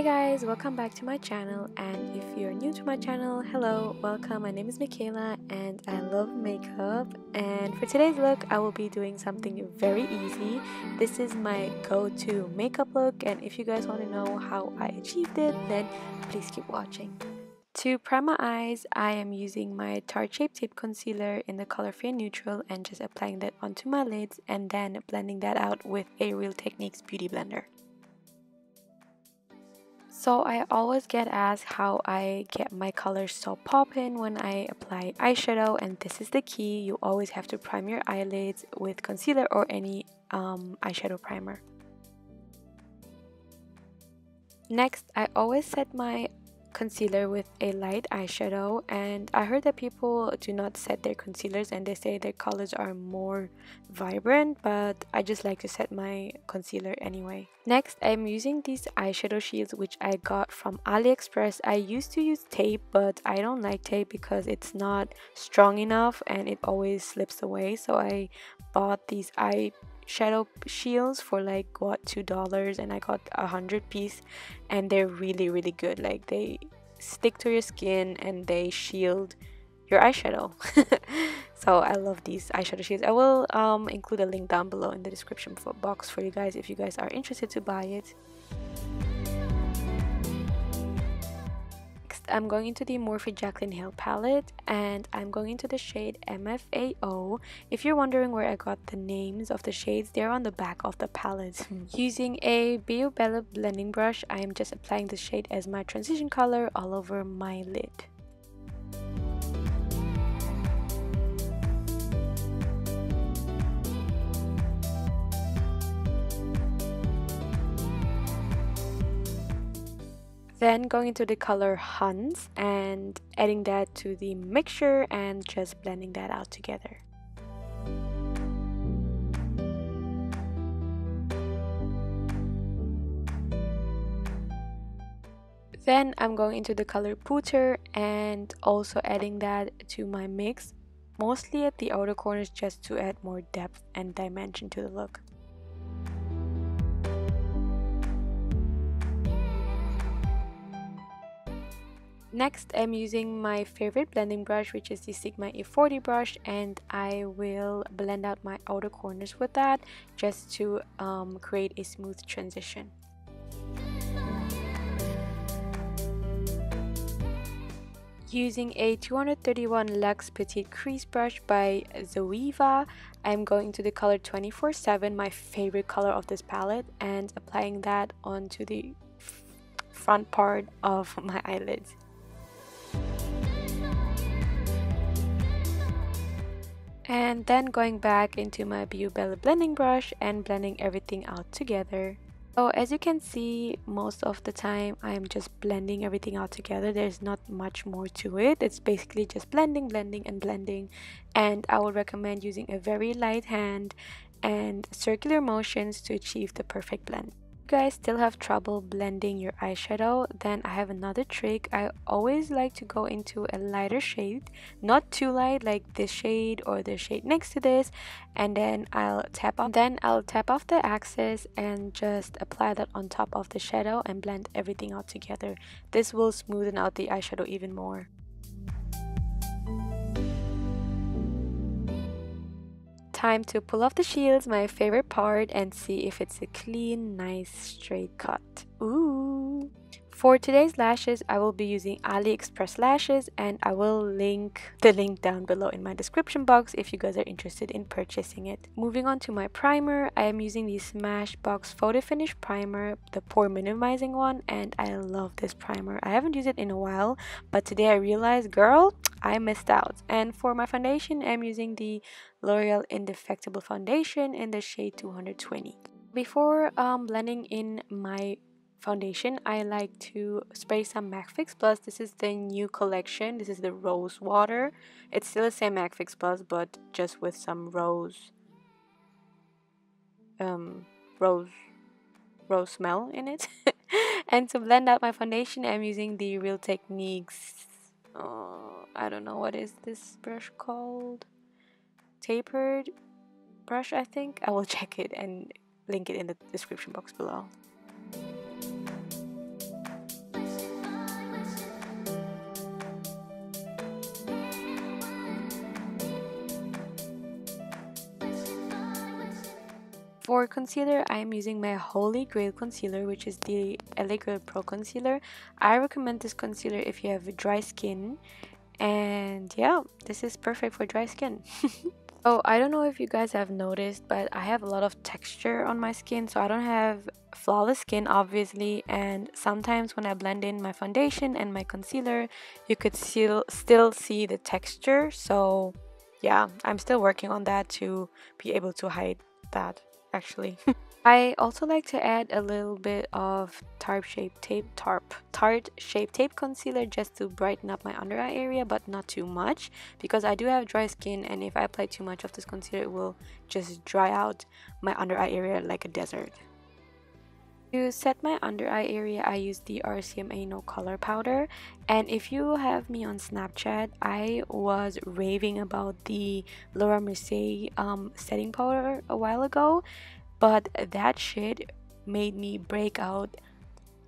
guys, welcome back to my channel, and if you're new to my channel, hello, welcome. My name is Michaela and I love makeup, and for today's look I will be doing something very easy. This is my go-to makeup look, and if you guys want to know how I achieved it, then please keep watching. To prime my eyes, I am using my Tarte Shape Tape Concealer in the color Fair Neutral and just applying that onto my lids and then blending that out with a Real Techniques Beauty Blender. So I always get asked how I get my colors so poppin' when I apply eyeshadow, and this is the key. You always have to prime your eyelids with concealer or any eyeshadow primer. Next, I always set my concealer with a light eyeshadow, and I heard that people do not set their concealers and they say their colors are more vibrant, but I just like to set my concealer anyway. Next, I'm using these eyeshadow shields which I got from AliExpress. I used to use tape, but I don't like tape because it's not strong enough and it always slips away, so I bought these eyeshadow shields for like what, $2, and I got 100 piece, and they're really good. Like, they stick to your skin and they shield your eyeshadow. So I love these eyeshadow shields. I will include a link down below in the description box for you guys if you guys are interested to buy it. I'm going into the Morphe Jaclynhill palette, and I'm going into the shade MFAO. If you're wondering where I got the names of the shades, they're on the back of the palette. Using a Bella blending brush, I am just applying the shade as my transition color all over my lid. Then going into the color Hans and adding that to the mixture and just blending that out together. Then I'm going into the color Pooter and also adding that to my mix, mostly at the outer corners just to add more depth and dimension to the look. Next, I'm using my favorite blending brush, which is the Sigma E40 brush, and I will blend out my outer corners with that just to create a smooth transition. Using a 231 Luxe Petite Crease brush by Zoeva, I'm going to the color 24/7, my favorite color of this palette, and applying that onto the front part of my eyelids. And then going back into my Bella blending brush and blending everything out together. So as you can see, most of the time I'm just blending everything out together. There's not much more to it. It's basically just blending, and I would recommend using a very light hand and circular motions to achieve the perfect blend. If you guys still have trouble blending your eyeshadow, then I have another trick. I always like to go into a lighter shade, not too light like this shade or the shade next to this, and then I'll tap off the excess and just apply that on top of the shadow and blend everything out together. This will smoothen out the eyeshadow even more. Time to pull off the shields, my favorite part, and see if it's a clean, nice, straight cut. Ooh! For today's lashes, I will be using AliExpress lashes, and I will link the link down below in my description box if you guys are interested in purchasing it. Moving on to my primer, I am using the Smashbox Photo Finish Primer, the pore minimizing one, and I love this primer. I haven't used it in a while, but today I realized, girl, I missed out. And for my foundation, I'm using the Loreal Indefectible foundation in the shade 220. Before blending in my foundation, I like to spray some MAC Fix Plus. This is the new collection. This is the Rose Water. It's still the same MAC Fix Plus, but just with some rose smell in it. And to blend out my foundation, I'm using the Real Techniques, I don't know, what is this brush called? Tapered brush, I think. I will check it and link it in the description box below. For concealer, I am using my Holy Grail concealer, which is the LA Girl Pro Concealer. I recommend this concealer if you have dry skin. And yeah, this is perfect for dry skin. So I don't know if you guys have noticed, but I have a lot of texture on my skin. So I don't have flawless skin, obviously. And sometimes when I blend in my foundation and my concealer, you could still see the texture. So yeah, I'm still working on that to be able to hide that, actually. I also like to add a little bit of Tarte Shape Tape concealer just to brighten up my under eye area, but not too much because I do have dry skin, and if I apply too much of this concealer, it will just dry out my under eye area like a desert. To set my under eye area, I use the RCMA No Color Powder, and if you have me on Snapchat, I was raving about the Laura Mercier setting powder a while ago, but that shit made me break out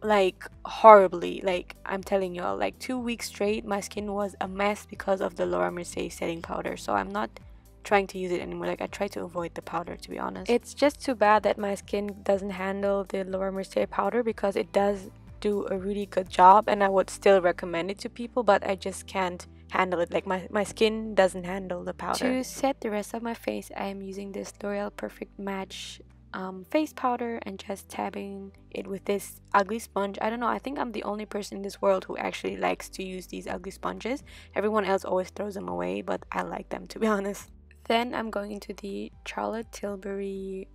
like horribly. Like, I'm telling y'all, like 2 weeks straight my skin was a mess because of the Laura Mercier setting powder, so I'm not trying to use it anymore. Like, I try to avoid the powder, to be honest. It's just too bad that my skin doesn't handle the Laura Mercier powder because it does do a really good job, and I would still recommend it to people, but I just can't handle it. Like, my skin doesn't handle the powder. To set the rest of my face, I am using this L'Oreal Perfect Match face powder and just tapping it with this ugly sponge. I don't know, I think I'm the only person in this world who actually likes to use these ugly sponges. Everyone else always throws them away, but I like them, to be honest. Then I'm going into the Charlotte Tilbury,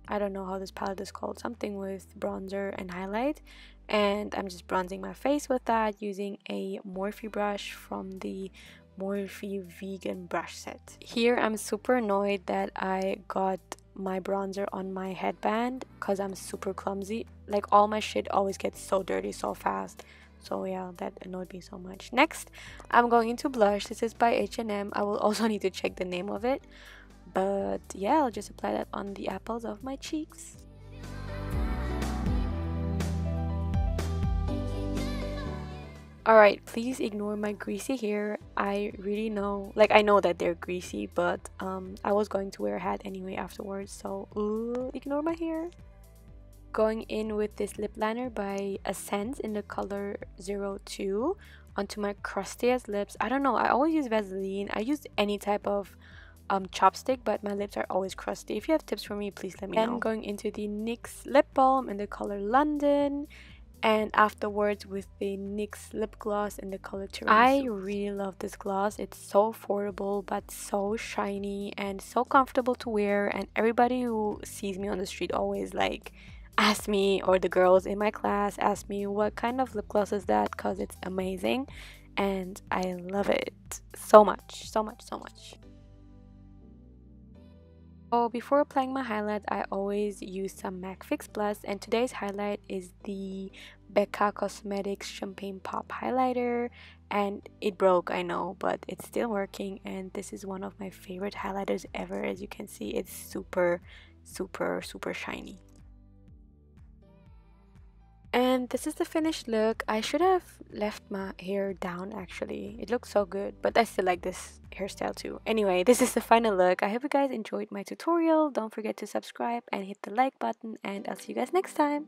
I don't know how this palette is called, something with bronzer and highlight, and I'm just bronzing my face with that using a Morphe brush from the Morphe vegan brush set. Here I'm super annoyed that I got my bronzer on my headband because I'm super clumsy. Like, all my shit always gets so dirty so fast. So yeah, that annoyed me so much. Next, I'm going into blush. This is by H&M. I will also need to check the name of it. But yeah, I'll just apply that on the apples of my cheeks. Alright, please ignore my greasy hair. I really know, like, I know that they're greasy, but I was going to wear a hat anyway afterwards, so ignore my hair. Going in with this lip liner by Essence in the color 02 onto my crustiest lips. I don't know, I always use Vaseline. I use any type of chopstick, but my lips are always crusty. If you have tips for me, please let me know. Then going into the NYX lip balm in the color London, and afterwards with the NYX lip gloss in the color Tiramisu. I really love this gloss. It's so affordable but so shiny and so comfortable to wear, and everybody who sees me on the street always like ask me, or the girls in my class ask me, what kind of lip gloss is that, because it's amazing and I love it so much, so much, so much. So before applying my highlight, I always use some MAC Fix Plus, and today's highlight is the Becca Cosmetics Champagne Pop Highlighter, and it broke, I know, but it's still working, and this is one of my favorite highlighters ever. As you can see, it's super, super, super shiny. And this is the finished look. I should have left my hair down, actually. It looks so good, but I still like this hairstyle too. Anyway, this is the final look. I hope you guys enjoyed my tutorial. Don't forget to subscribe and hit the like button, and I'll see you guys next time.